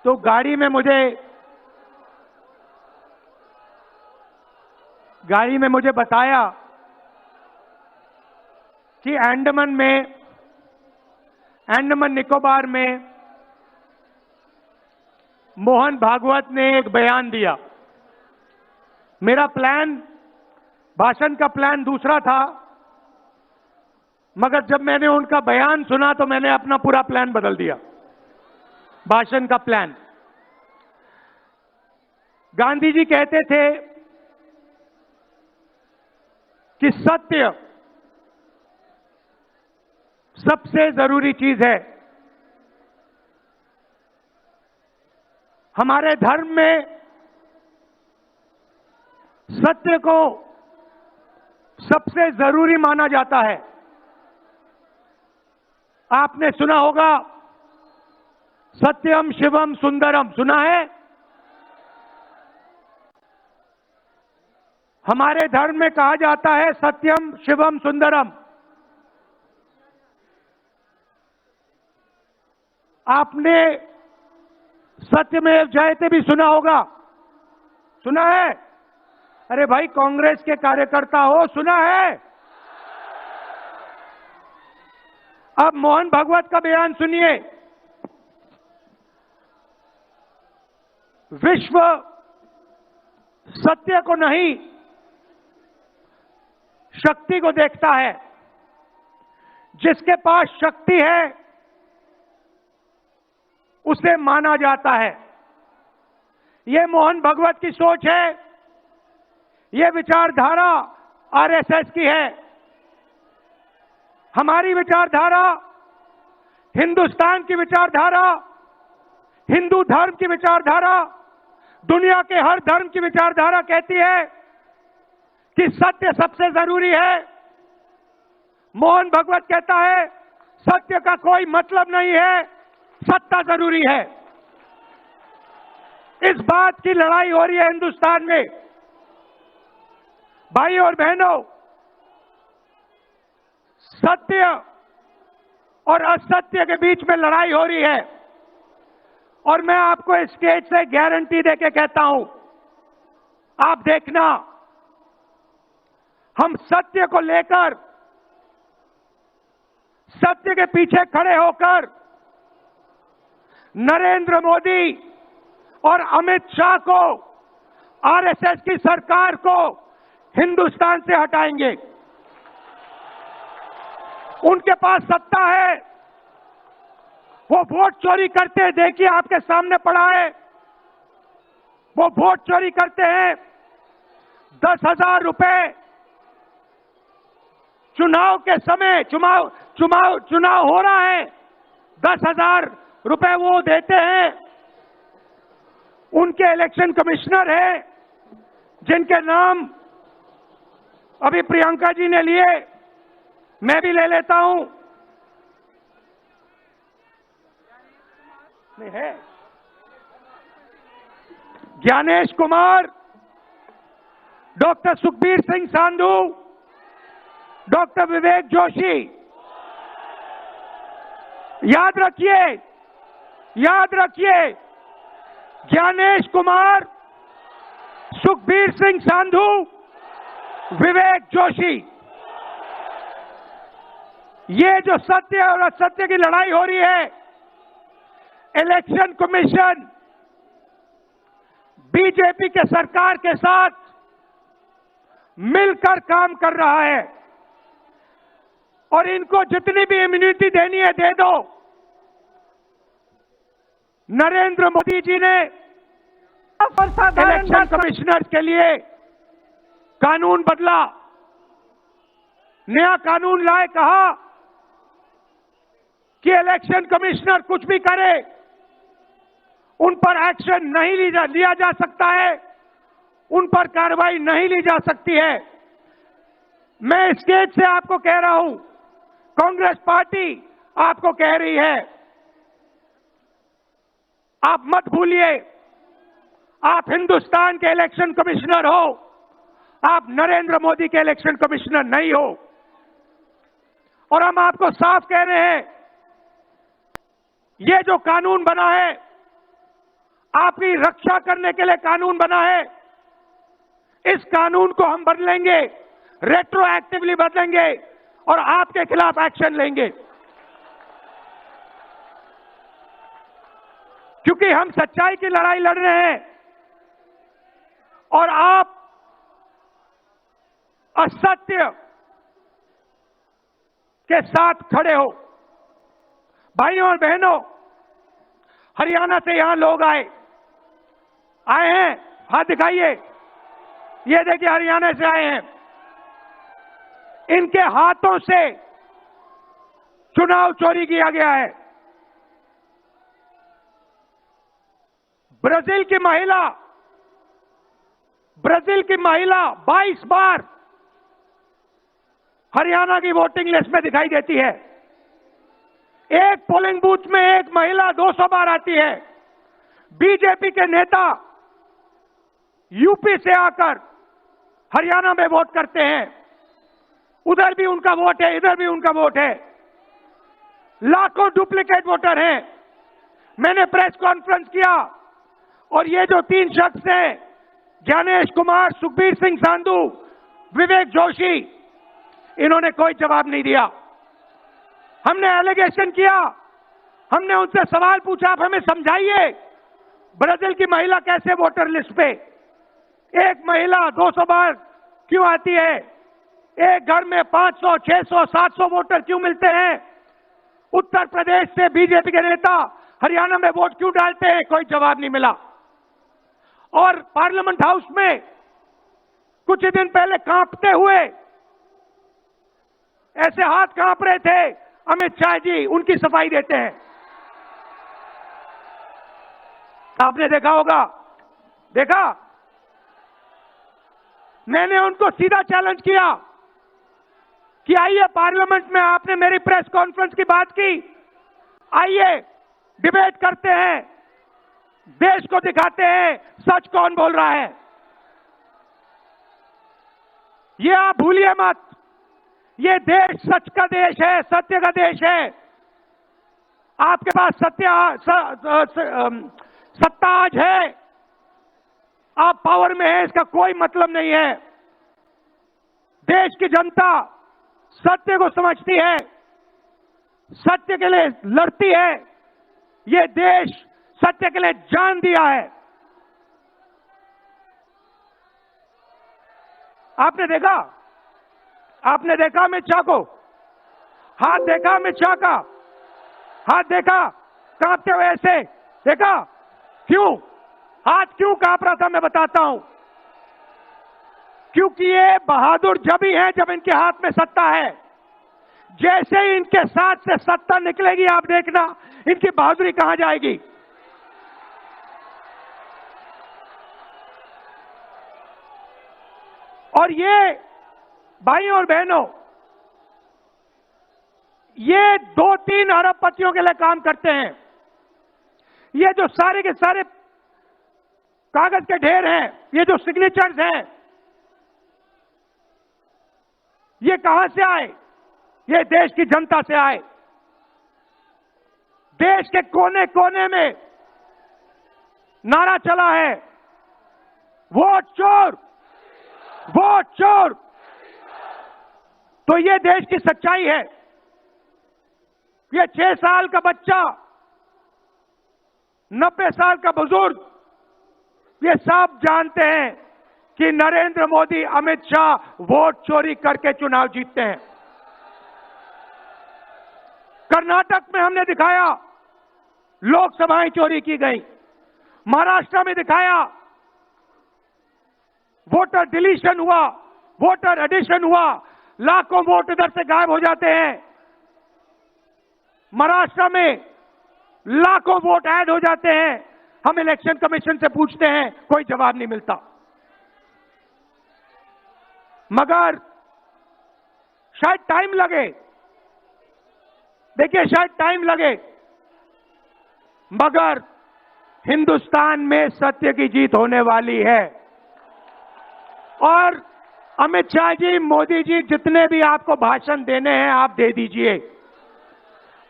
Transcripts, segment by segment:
तो गाड़ी में मुझे बताया कि अंडमान निकोबार में मोहन भागवत ने एक बयान दिया। मेरा भाषण का प्लान दूसरा था, मगर जब मैंने उनका बयान सुना तो मैंने अपना पूरा प्लान बदल दिया, भाषण का प्लान। गांधी जी कहते थे कि सत्य सबसे जरूरी चीज है। हमारे धर्म में सत्य को सबसे जरूरी माना जाता है। आपने सुना होगा सत्यम शिवम सुंदरम, सुना है? हमारे धर्म में कहा जाता है सत्यम शिवम सुंदरम। आपने सत्यमेव जयते भी सुना होगा, सुना है? अरे भाई, कांग्रेस के कार्यकर्ता हो, सुना है? अब मोहन भागवत का बयान सुनिए। विश्व सत्य को नहीं, शक्ति को देखता है। जिसके पास शक्ति है उसे माना जाता है। यह मोहन भागवत की सोच है, यह विचारधारा आरएसएस की है। हमारी विचारधारा, हिंदुस्तान की विचारधारा, हिंदू धर्म की विचारधारा, दुनिया के हर धर्म की विचारधारा कहती है कि सत्य सबसे जरूरी है। मोहन भागवत कहता है सत्य का कोई मतलब नहीं है, सत्ता जरूरी है। इस बात की लड़ाई हो रही है हिंदुस्तान में। भाई और बहनों, सत्य और असत्य के बीच में लड़ाई हो रही है। और मैं आपको इस स्टेज से गारंटी देके कहता हूं, आप देखना, हम सत्य को लेकर, सत्य के पीछे खड़े होकर नरेंद्र मोदी और अमित शाह को, आरएसएस की सरकार को हिंदुस्तान से हटाएंगे। उनके पास सत्ता है, वो वोट चोरी करते हैं, देखिए आपके सामने पड़ा है। वो वोट चोरी करते हैं। 10,000 रुपए चुनाव के समय, चुनाव हो रहा है, 10,000 रुपए वो देते हैं। उनके इलेक्शन कमिश्नर हैं, जिनके नाम अभी प्रियंका जी ने लिए, मैं भी ले लेता हूं। नहीं है? Gyanesh Kumar, doctor Sukhbir Singh Sandhu, doctor Vivek Joshi. याद रखिए, ज्ञानेश कुमार, सुखबीर सिंह सांधू, विवेक जोशी। ये जो सत्य और असत्य की लड़ाई हो रही है, इलेक्शन कमीशन बीजेपी के सरकार के साथ मिलकर काम कर रहा है। और इनको जितनी भी इम्यूनिटी देनी है दे दो। नरेंद्र मोदी जी ने इलेक्शन कमिश्नर के लिए कानून बदला, नया कानून लाए, कहा कि इलेक्शन कमिश्नर कुछ भी करे, उन पर एक्शन नहीं लिया जा सकता है, उन पर कार्रवाई नहीं ली जा सकती है। मैं स्टेज से आपको कह रहा हूं, कांग्रेस पार्टी आपको कह रही है, आप मत भूलिए, आप हिंदुस्तान के इलेक्शन कमिश्नर हो, आप नरेंद्र मोदी के इलेक्शन कमिश्नर नहीं हो। और हम आपको साफ कह रहे हैं, ये जो कानून बना है, आपकी रक्षा करने के लिए कानून बना है। इस कानून को हम बदलेंगे, रेट्रोएक्टिवली बदलेंगे और आपके खिलाफ एक्शन लेंगे, क्योंकि हम सच्चाई की लड़ाई लड़ रहे हैं और आप असत्य के साथ खड़े हो। भाइयों और बहनों, हरियाणा से यहां लोग आए हैं, हाथ दिखाइए। ये देखिए, हरियाणा से आए हैं। इनके हाथों से चुनाव चोरी किया गया है। ब्राजील की महिला 22 बार हरियाणा की वोटिंग लिस्ट में दिखाई देती है। एक पोलिंग बूथ में एक महिला 200 बार आती है। बीजेपी के नेता यूपी से आकर हरियाणा में वोट करते हैं। उधर भी उनका वोट है, इधर भी उनका वोट है। लाखों डुप्लीकेट वोटर हैं। मैंने प्रेस कॉन्फ्रेंस किया और ये जो 3 शख्स हैं, ज्ञानेश कुमार, सुखबीर सिंह सांधू, विवेक जोशी, इन्होंने कोई जवाब नहीं दिया। हमने एलिगेशन किया, हमने उनसे सवाल पूछा, आप हमें समझाइए ब्राजील की महिला कैसे वोटर लिस्ट पे, एक महिला 200 बार क्यों आती है, एक घर में 500, 600, 700 वोटर क्यों मिलते हैं, उत्तर प्रदेश से बीजेपी के नेता हरियाणा में वोट क्यों डालते हैं, कोई जवाब नहीं मिला। और पार्लियामेंट हाउस में कुछ दिन पहले कांपते हुए, ऐसे हाथ कांप रहे थे, अमित शाह जी उनकी सफाई देते हैं। आपने देखा होगा, देखा, मैंने उनको सीधा चैलेंज किया कि आइए पार्लियामेंट में, आपने मेरी प्रेस कॉन्फ्रेंस की बात की, आइए डिबेट करते हैं, देश को दिखाते हैं सच कौन बोल रहा है। ये आप भूलिए मत, ये देश सच का देश है, सत्य का देश है। आपके पास सत्ता आज है, आप पावर में हैं, इसका कोई मतलब नहीं है। देश की जनता सत्य को समझती है, सत्य के लिए लड़ती है। ये देश सत्य के लिए जान दिया है। आपने देखा अमित शाह को, हाथ देखा अमित शाह का, हाथ देखा कांपते हुए ऐसे देखा। क्यों हाथ क्यों कांप रहा था, मैं बताता हूं। क्योंकि ये बहादुर जब ही हैं जब इनके हाथ में सत्ता है। जैसे ही इनके साथ से सत्ता निकलेगी, आप देखना इनकी बहादुरी कहां जाएगी। और ये भाइयों और बहनों, ये 2-3 अरबपतियों के लिए काम करते हैं। ये जो सारे के सारे कागज के ढेर हैं, ये जो सिग्नेचर्स हैं, ये कहां से आए? ये देश की जनता से आए। देश के कोने कोने में नारा चला है, वोट चोर, वोट चोर। तो ये देश की सच्चाई है। ये 6 साल का बच्चा, 90 साल का बुजुर्ग, ये सब जानते हैं कि नरेंद्र मोदी, अमित शाह वोट चोरी करके चुनाव जीतते हैं। कर्नाटक में हमने दिखाया लोकसभाएं चोरी की गई, महाराष्ट्र में दिखाया वोटर डिलीशन हुआ, वोटर एडिशन हुआ, लाखों वोट इधर से गायब हो जाते हैं। महाराष्ट्र में लाखों वोट ऐड हो जाते हैं। हम इलेक्शन कमीशन से पूछते हैं, कोई जवाब नहीं मिलता। मगर शायद टाइम लगे, देखिए शायद टाइम लगे, मगर हिंदुस्तान में सत्य की जीत होने वाली है। और अमित शाह जी, मोदी जी, जितने भी आपको भाषण देने हैं आप दे दीजिए।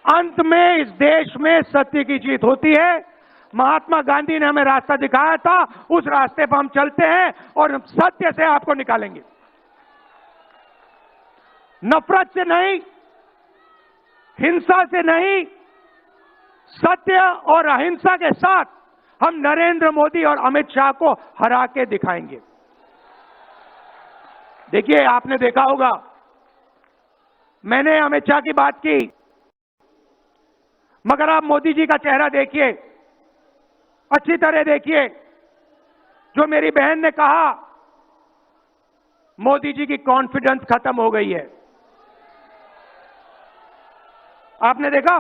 अंत में इस देश में सत्य की जीत होती है। महात्मा गांधी ने हमें रास्ता दिखाया था, उस रास्ते पर हम चलते हैं और सत्य से आपको निकालेंगे। नफरत से नहीं, हिंसा से नहीं, सत्य और अहिंसा के साथ हम नरेंद्र मोदी और अमित शाह को हरा के दिखाएंगे। देखिए, आपने देखा होगा, मैंने अमित शाह की बात की, मगर आप मोदी जी का चेहरा देखिए, अच्छी तरह देखिए। जो मेरी बहन ने कहा, मोदी जी की कॉन्फिडेंस खत्म हो गई है। आपने देखा,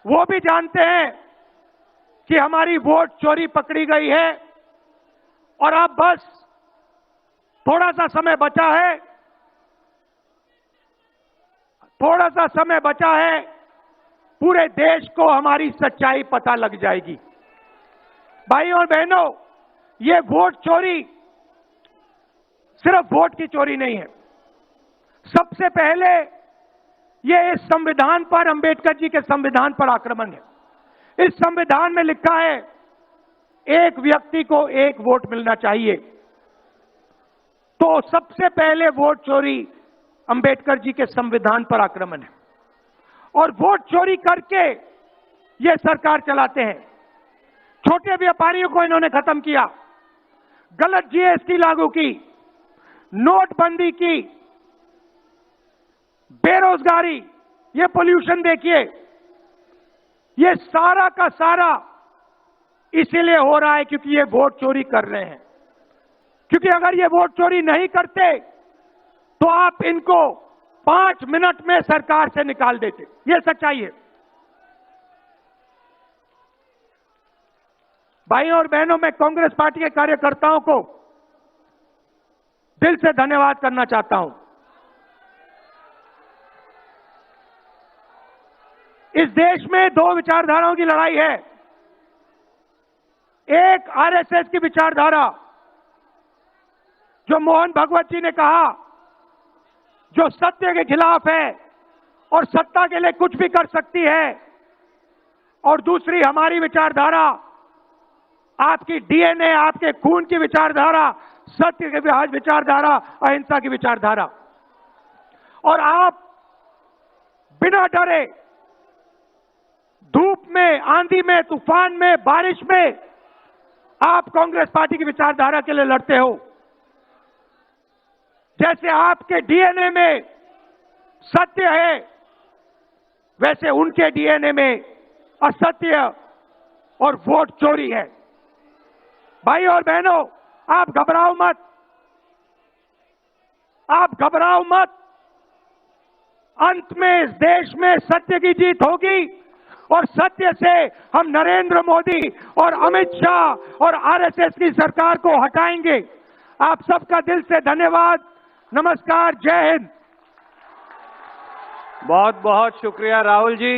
वो भी जानते हैं कि हमारी वोट चोरी पकड़ी गई है और अब बस थोड़ा सा समय बचा है, थोड़ा सा समय बचा है, पूरे देश को हमारी सच्चाई पता लग जाएगी। भाइयों और बहनों, ये वोट चोरी सिर्फ वोट की चोरी नहीं है। सबसे पहले ये इस संविधान पर, अंबेडकर जी के संविधान पर आक्रमण है। इस संविधान में लिखा है एक व्यक्ति को एक वोट मिलना चाहिए। तो सबसे पहले वोट चोरी अंबेडकर जी के संविधान पर आक्रमण है और वोट चोरी करके ये सरकार चलाते हैं। छोटे व्यापारियों को इन्होंने खत्म किया, गलत जीएसटी लागू की, नोटबंदी की, बेरोजगारी, ये पोल्यूशन देखिए, ये सारा का सारा इसीलिए हो रहा है क्योंकि ये वोट चोरी कर रहे हैं। क्योंकि अगर ये वोट चोरी नहीं करते तो आप इनको 5 मिनट में सरकार से निकाल देते। ये सच्चाई है। भाइयों और बहनों, मैं कांग्रेस पार्टी के कार्यकर्ताओं को दिल से धन्यवाद करना चाहता हूं। इस देश में 2 विचारधाराओं की लड़ाई है। एक आरएसएस की विचारधारा, जो मोहन भगवत जी ने कहा, जो सत्य के खिलाफ है और सत्ता के लिए कुछ भी कर सकती है। और दूसरी हमारी विचारधारा, आपकी डीएनए, आपके खून की विचारधारा, सत्य की विचारधारा, अहिंसा की विचारधारा। और आप बिना डरे, धूप में, आंधी में, तूफान में, बारिश में, आप कांग्रेस पार्टी की विचारधारा के लिए लड़ते हो। जैसे आपके डीएनए में सत्य है, वैसे उनके डीएनए में असत्य और वोट चोरी है। भाई और बहनों, आप घबराओ मत, आप घबराओ मत। अंत में इस देश में सत्य की जीत होगी और सत्य से हम नरेंद्र मोदी और अमित शाह और आरएसएस की सरकार को हटाएंगे। आप सबका दिल से धन्यवाद। नमस्कार, जय हिंद। बहुत बहुत शुक्रिया राहुल जी।